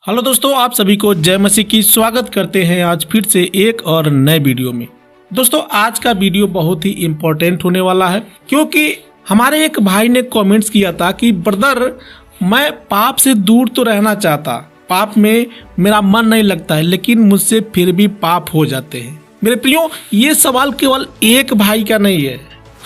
Hello दोस्तों, आप सभी को जय मसीह की स्वागत करते हैं आज फिर से एक और नए वीडियो में। दोस्तों, आज का वीडियो बहुत ही इम्पोर्टेंट होने वाला है क्योंकि हमारे एक भाई ने कमेंट्स किया था कि ब्रदर, मैं पाप से दूर तो रहना चाहता, पाप में मेरा मन नहीं लगता है, लेकिन मुझसे फिर भी पाप हो जाते हैं। मेरे प्रियो, ये सवाल केवल एक भाई का नहीं है,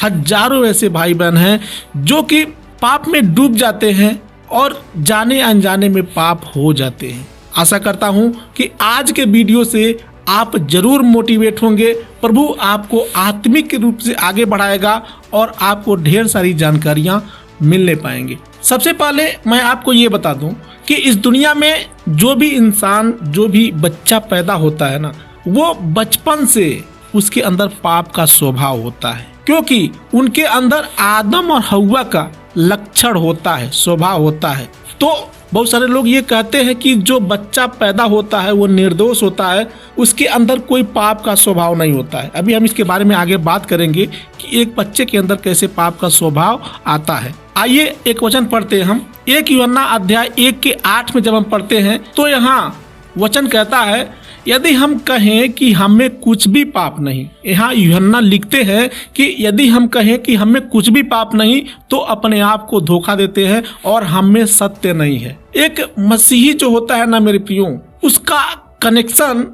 हजारों ऐसे भाई बहन हैं जो कि पाप में डूब जाते हैं और जाने अनजाने में पाप हो जाते हैं। आशा करता हूं कि आज के वीडियो से आप जरूर मोटिवेट होंगे। प्रभु आपको आत्मिक रूप से आगे बढ़ाएगा और आपको ढेर सारी जानकारियां मिलने पाएंगे। सबसे पहले मैं आपको ये बता दूं कि इस दुनिया में जो भी इंसान, जो भी बच्चा पैदा होता है ना, वो बचपन से उसके अंदर पाप का स्वभाव होता है, क्योंकि उनके अंदर आदम और हव्वा का लक्षण होता है, स्वभाव होता है। तो बहुत सारे लोग ये कहते हैं कि जो बच्चा पैदा होता है वो निर्दोष होता है, उसके अंदर कोई पाप का स्वभाव नहीं होता है। अभी हम इसके बारे में आगे बात करेंगे कि एक बच्चे के अंदर कैसे पाप का स्वभाव आता है। आइए एक वचन पढ़ते हैं हम। 1 यूहन्ना अध्याय 1:8 में जब हम पढ़ते हैं तो यहाँ वचन कहता है, यदि हम कहें कि हमें कुछ भी पाप नहीं, यहाँ यूहन्ना लिखते हैं कि यदि हम कहें कि हमें कुछ भी पाप नहीं तो अपने आप को धोखा देते हैं और हमें सत्य नहीं है। एक मसीही जो होता है ना मेरे प्रियो, उसका कनेक्शन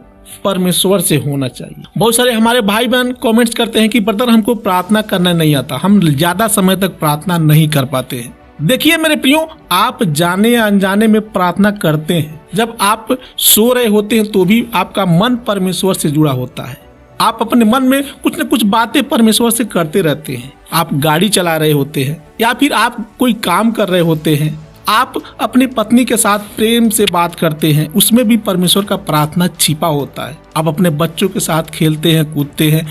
परमेश्वर से होना चाहिए। बहुत सारे हमारे भाई बहन कमेंट्स करते हैं कि ब्रदर, हमको प्रार्थना करना नहीं आता, हम ज्यादा समय तक प्रार्थना नहीं कर पाते हैं। देखिए मेरे प्रियो, आप जाने या अनजाने में प्रार्थना करते हैं। जब आप सो रहे होते हैं तो भी आपका मन परमेश्वर से जुड़ा होता है। आप अपने मन में कुछ न कुछ बातें परमेश्वर से करते रहते हैं। आप गाड़ी चला रहे होते हैं या फिर आप कोई काम कर रहे होते हैं, आप अपनी पत्नी के साथ प्रेम से बात करते हैं, उसमें भी परमेश्वर का प्रार्थना छिपा होता है। आप अपने बच्चों के साथ खेलते हैं, कूदते हैं,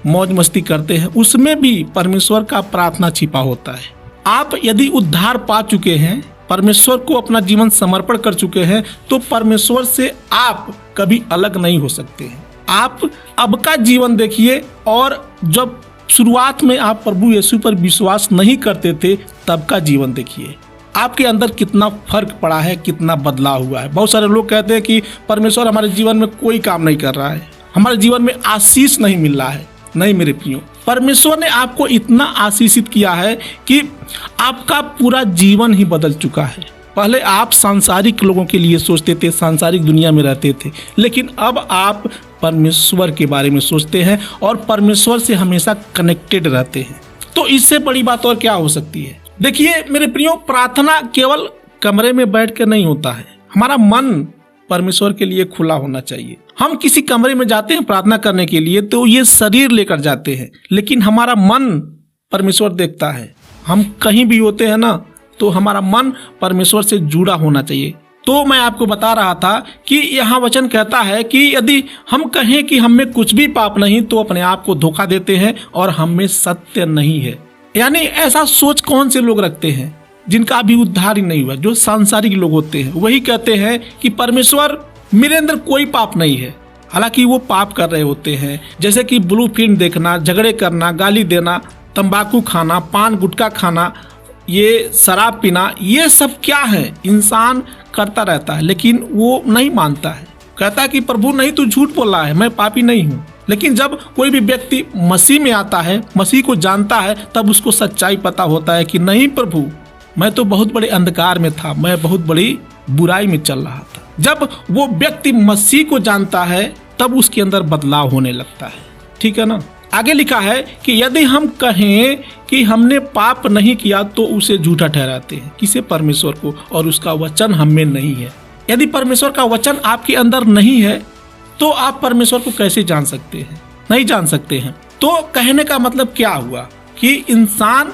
मौज मस्ती करते हैं, उसमें भी परमेश्वर का प्रार्थना छिपा होता है। आप यदि उद्धार पा चुके हैं, परमेश्वर को अपना जीवन समर्पण कर चुके हैं, तो परमेश्वर से आप कभी अलग नहीं हो सकते हैं। आप अब का जीवन देखिए और जब शुरुआत में आप प्रभु यीशु पर विश्वास नहीं करते थे तब का जीवन देखिए, आपके अंदर कितना फर्क पड़ा है, कितना बदलाव हुआ है। बहुत सारे लोग कहते हैं कि परमेश्वर हमारे जीवन में कोई काम नहीं कर रहा है, हमारे जीवन में आशीष नहीं मिल रहा है। नहीं मेरे प्रियो, परमेश्वर ने आपको इतना आशीषित किया है कि आपका पूरा जीवन ही बदल चुका है। पहले आप सांसारिक लोगों के लिए सोचते थे, सांसारिक दुनिया में रहते थे, लेकिन अब आप परमेश्वर के बारे में सोचते हैं और परमेश्वर से हमेशा कनेक्टेड रहते हैं। तो इससे बड़ी बात और क्या हो सकती है। देखिए मेरे प्रियो, प्रार्थना केवल कमरे में बैठ कर नहीं होता है। हमारा मन परमेश्वर के लिए खुला होना चाहिए। हम किसी कमरे में जाते हैं प्रार्थना करने के लिए तो ये शरीर लेकर जाते हैं, लेकिन हमारा मन परमेश्वर देखता है। हम कहीं भी होते हैं ना, तो हमारा मन परमेश्वर से जुड़ा होना चाहिए। तो मैं आपको बता रहा था कि यहाँ वचन कहता है कि यदि हम कहें कि हमें कुछ भी पाप नहीं तो अपने आप को धोखा देते हैं और हमें सत्य नहीं है। यानी ऐसा सोच कौन से लोग रखते हैं जिनका अभी उद्धार ही नहीं हुआ। जो सांसारिक लोग होते हैं वही कहते हैं कि परमेश्वर, मेरे अंदर कोई पाप नहीं है, हालांकि वो पाप कर रहे होते हैं। जैसे कि ब्लू फिल्म देखना, झगड़े करना, गाली देना, तंबाकू खाना, पान गुटखा खाना, ये शराब पीना, ये सब क्या है, इंसान करता रहता है, लेकिन वो नहीं मानता है। कहता है कि प्रभु नहीं, तू झूठ बोल रहा है, मैं पापी नहीं हूँ। लेकिन जब कोई भी व्यक्ति मसीह में आता है, मसीह को जानता है, तब उसको सच्चाई पता होता है कि नहीं प्रभु, मैं तो बहुत बड़े अंधकार में था, मैं बहुत बड़ी बुराई में चल रहा था। जब वो व्यक्ति मसीह को जानता है तब उसके अंदर बदलाव होने लगता है। ठीक है ना। आगे लिखा है कि यदि हम कहें कि हमने पाप नहीं किया तो उसे झूठा ठहराते हैं। किसे? परमेश्वर को, और उसका वचन हम में नहीं है। यदि परमेश्वर का वचन आपके अंदर नहीं है तो आप परमेश्वर को कैसे जान सकते हैं? नहीं जान सकते हैं। तो कहने का मतलब क्या हुआ कि इंसान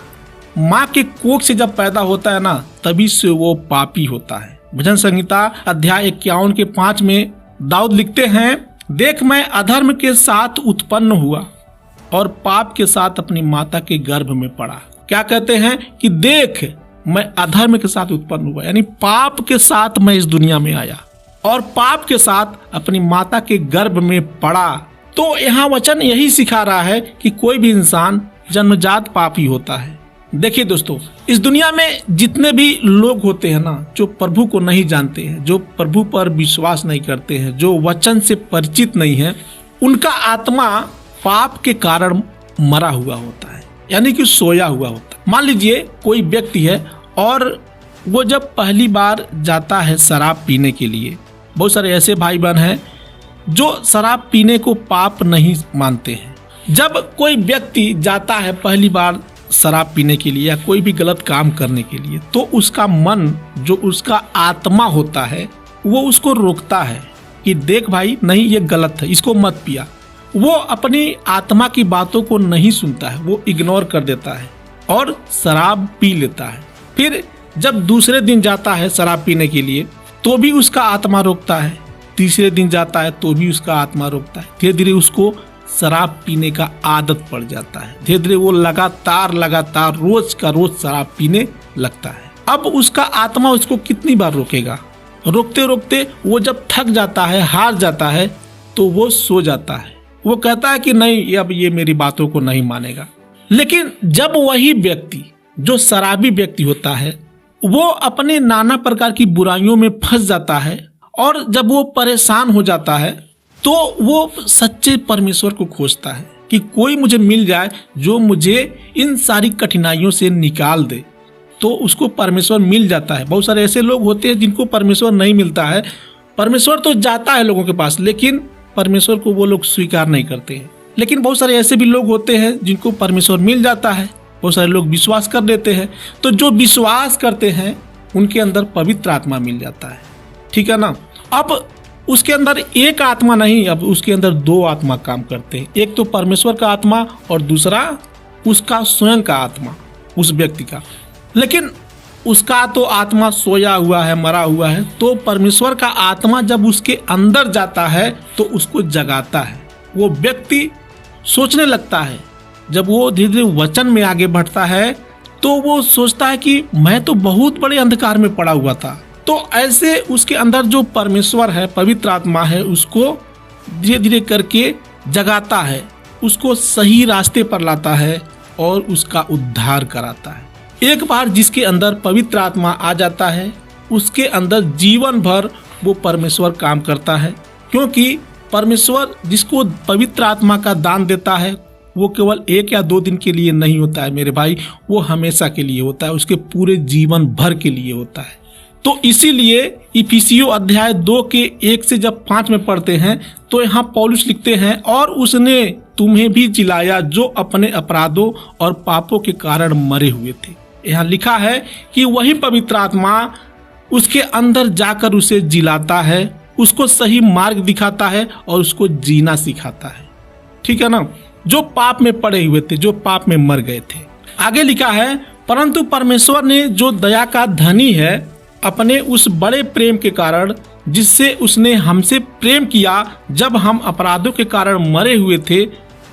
माँ के कोख से जब पैदा होता है ना, तभी से वो पापी होता है। भजन संहिता अध्याय 51:5 में दाऊद लिखते हैं, देख मैं अधर्म के साथ उत्पन्न हुआ और पाप के साथ अपनी माता के गर्भ में पड़ा। क्या कहते हैं कि देख मैं अधर्म के साथ उत्पन्न हुआ, यानी पाप के साथ मैं इस दुनिया में आया और पाप के साथ अपनी माता के गर्भ में पड़ा। तो यहाँ वचन यही सिखा रहा है कि कोई भी इंसान जन्मजात पापी होता है। देखिए दोस्तों, इस दुनिया में जितने भी लोग होते हैं ना, जो प्रभु को नहीं जानते हैं, जो प्रभु पर विश्वास नहीं करते हैं, जो वचन से परिचित नहीं है, उनका आत्मा पाप के कारण मरा हुआ होता है, यानी कि सोया हुआ होता है। मान लीजिए कोई व्यक्ति है और वो जब पहली बार जाता है शराब पीने के लिए, बहुत सारे ऐसे भाई बहन हैं जो शराब पीने को पाप नहीं मानते हैं। जब कोई व्यक्ति जाता है पहली बार शराब पीने के लिए या कोई भी गलत काम करने के लिए, तो उसका मन, जो उसका आत्मा होता है, वो उसको रोकता है कि देख भाई, नहीं ये गलत है, इसको मत पिया। वो अपनी आत्मा की बातों को नहीं सुनता है, वो इग्नोर कर देता है और शराब पी लेता है। फिर जब दूसरे दिन जाता है शराब पीने के लिए, तो भी उसका आत्मा रोकता है। तीसरे दिन जाता है तो भी उसका आत्मा रोकता है। धीरे धीरे उसको शराब पीने का आदत पड़ जाता है। धीरे धीरे वो लगातार रोज का रोज शराब पीने लगता है। अब उसका आत्मा उसको कितनी बार रोकेगा? रोकते रोकते वो जब थक जाता है, हार जाता है, तो वो सो जाता है। वो कहता है कि नहीं, अब ये मेरी बातों को नहीं मानेगा। लेकिन जब वही व्यक्ति, जो शराबी व्यक्ति होता है, वो अपने नाना प्रकार की बुराइयों में फंस जाता है और जब वो परेशान हो जाता है, तो वो सच्चे परमेश्वर को खोजता है कि कोई मुझे मिल जाए जो मुझे इन सारी कठिनाइयों से निकाल दे। तो उसको परमेश्वर मिल जाता है। बहुत सारे ऐसे लोग होते हैं जिनको परमेश्वर नहीं मिलता है। परमेश्वर तो जाता है लोगों के पास, लेकिन परमेश्वर को वो लोग स्वीकार नहीं करते हैं। लेकिन बहुत सारे ऐसे भी लोग होते हैं जिनको परमेश्वर मिल जाता है। बहुत सारे लोग विश्वास कर लेते हैं। तो जो विश्वास करते हैं उनके अंदर पवित्र आत्मा मिल जाता है, ठीक है ना। अब उसके अंदर एक आत्मा नहीं, अब उसके अंदर दो आत्मा काम करते हैं। एक तो परमेश्वर का आत्मा और दूसरा उसका स्वयं का आत्मा, उस व्यक्ति का। लेकिन उसका तो आत्मा सोया हुआ है, मरा हुआ है, तो परमेश्वर का आत्मा जब उसके अंदर जाता है तो उसको जगाता है। वो व्यक्ति सोचने लगता है। जब वो धीरे धीरे वचन में आगे बढ़ता है तो वो सोचता है कि मैं तो बहुत बड़े अंधकार में पड़ा हुआ था। तो ऐसे उसके अंदर जो परमेश्वर है, पवित्र आत्मा है, उसको धीरे धीरे करके जगाता है, उसको सही रास्ते पर लाता है और उसका उद्धार कराता है। एक बार जिसके अंदर पवित्र आत्मा आ जाता है, उसके अंदर जीवन भर वो परमेश्वर काम करता है। क्योंकि परमेश्वर जिसको पवित्र आत्मा का दान देता है, वो केवल 1 या 2 दिन के लिए नहीं होता है मेरे भाई, वो हमेशा के लिए होता है, उसके पूरे जीवन भर के लिए होता है। तो इसीलिए इफिसियों अध्याय 2 के 1 से जब 5 में पढ़ते हैं तो यहाँ पौलुस लिखते हैं, और उसने तुम्हें भी जिलाया जो अपने अपराधों और पापों के कारण मरे हुए थे। यहाँ लिखा है कि वही पवित्र आत्मा उसके अंदर जाकर उसे जिलाता है, उसको सही मार्ग दिखाता है और उसको जीना सिखाता है, ठीक है ना। जो पाप में पड़े हुए थे, जो पाप में मर गए थे। आगे लिखा है, परंतु परमेश्वर ने जो दया का धनी है, अपने उस बड़े प्रेम के कारण जिससे उसने हमसे प्रेम किया, जब हम अपराधों के कारण मरे हुए थे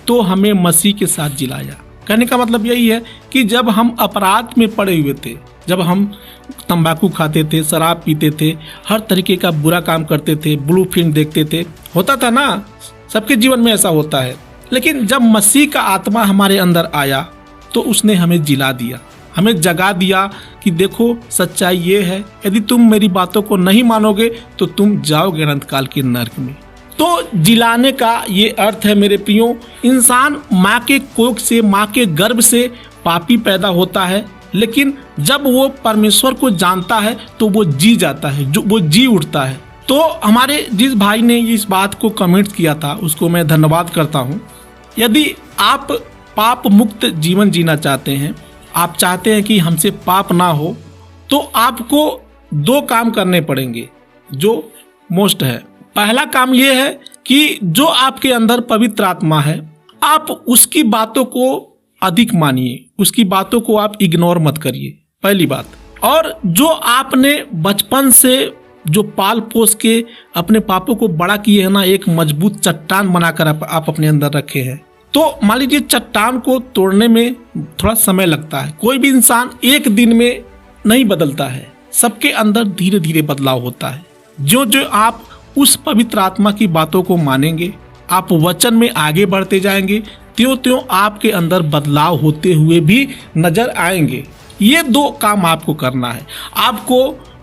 तो हमें मसीह के साथ जिलाया। कहने का मतलब यही है कि जब हम अपराध में पड़े हुए थे, जब हम तंबाकू खाते थे, शराब पीते थे, हर तरीके का बुरा काम करते थे, ब्लू फिल्म देखते थे, होता था ना, सबके जीवन में ऐसा होता है। लेकिन जब मसीह का आत्मा हमारे अंदर आया तो उसने हमें जिला दिया, हमें जगा दिया कि देखो सच्चाई ये है, यदि तुम मेरी बातों को नहीं मानोगे तो तुम जाओगे अनंत काल के नरक में। तो जिलाने का ये अर्थ है मेरे प्रियो, इंसान माँ के कोख से, माँ के गर्भ से पापी पैदा होता है, लेकिन जब वो परमेश्वर को जानता है तो वो जी जाता है, जो वो जी उठता है। तो हमारे जिस भाई ने इस बात को कमेंट किया था उसको मैं धन्यवाद करता हूँ। यदि आप पाप मुक्त जीवन जीना चाहते हैं, आप चाहते हैं कि हमसे पाप ना हो, तो आपको 2 काम करने पड़ेंगे जो मोस्ट है। पहला काम ये है कि जो आपके अंदर पवित्र आत्मा है, आप उसकी बातों को अधिक मानिए, उसकी बातों को आप इग्नोर मत करिए, पहली बात। और जो आपने बचपन से जो पाल पोस के अपने पापों को बड़ा किए है ना, एक मजबूत चट्टान बनाकर आप अपने अंदर रखे हैं, तो मान लीजिए चट्टान को तोड़ने में थोड़ा समय लगता है। कोई भी इंसान एक दिन में नहीं बदलता है, सबके अंदर धीरे धीरे बदलाव होता है। जो जो आप उस पवित्र आत्मा की बातों को मानेंगे, आप वचन में आगे बढ़ते जाएंगे, त्यों त्यों आपके अंदर बदलाव होते हुए भी नजर आएंगे। ये 2 काम आपको करना है। आपको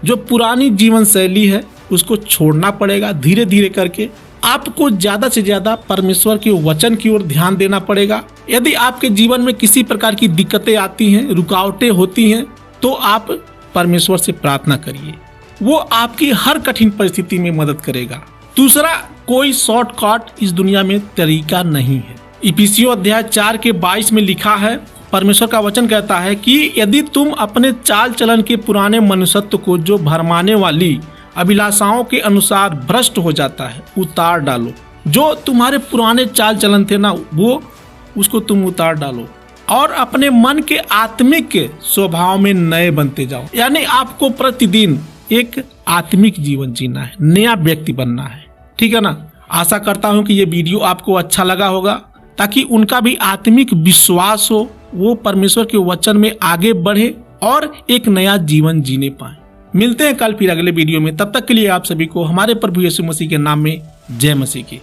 जो पुरानी जीवन शैली है उसको छोड़ना पड़ेगा धीरे धीरे करके। आपको ज्यादा से ज्यादा परमेश्वर के वचन की ओर ध्यान देना पड़ेगा। यदि आपके जीवन में किसी प्रकार की दिक्कतें आती हैं, रुकावटें होती हैं, तो आप परमेश्वर से प्रार्थना करिए, वो आपकी हर कठिन परिस्थिति में मदद करेगा। दूसरा, कोई शॉर्टकट इस दुनिया में तरीका नहीं है। इफिसियों अध्याय 4 के 22 में लिखा है, परमेश्वर का वचन कहता है कि यदि तुम अपने चाल चलन के पुराने मनुष्यत्व को जो भरमाने वाली अभिलाषाओं के अनुसार भ्रष्ट हो जाता है उतार डालो। जो तुम्हारे पुराने चाल चलन थे ना, वो उसको तुम उतार डालो और अपने मन के आत्मिक स्वभाव में नए बनते जाओ। यानी आपको प्रतिदिन एक आत्मिक जीवन जीना है, नया व्यक्ति बनना है। ठीक है ना। आशा करता हूं कि ये वीडियो आपको अच्छा लगा होगा, ताकि उनका भी आत्मिक विश्वास हो, वो परमेश्वर के वचन में आगे बढ़े और एक नया जीवन जीने पाए। मिलते हैं कल फिर अगले वीडियो में। तब तक के लिए आप सभी को हमारे प्रभु यीशु मसीह के नाम में जय मसीह की।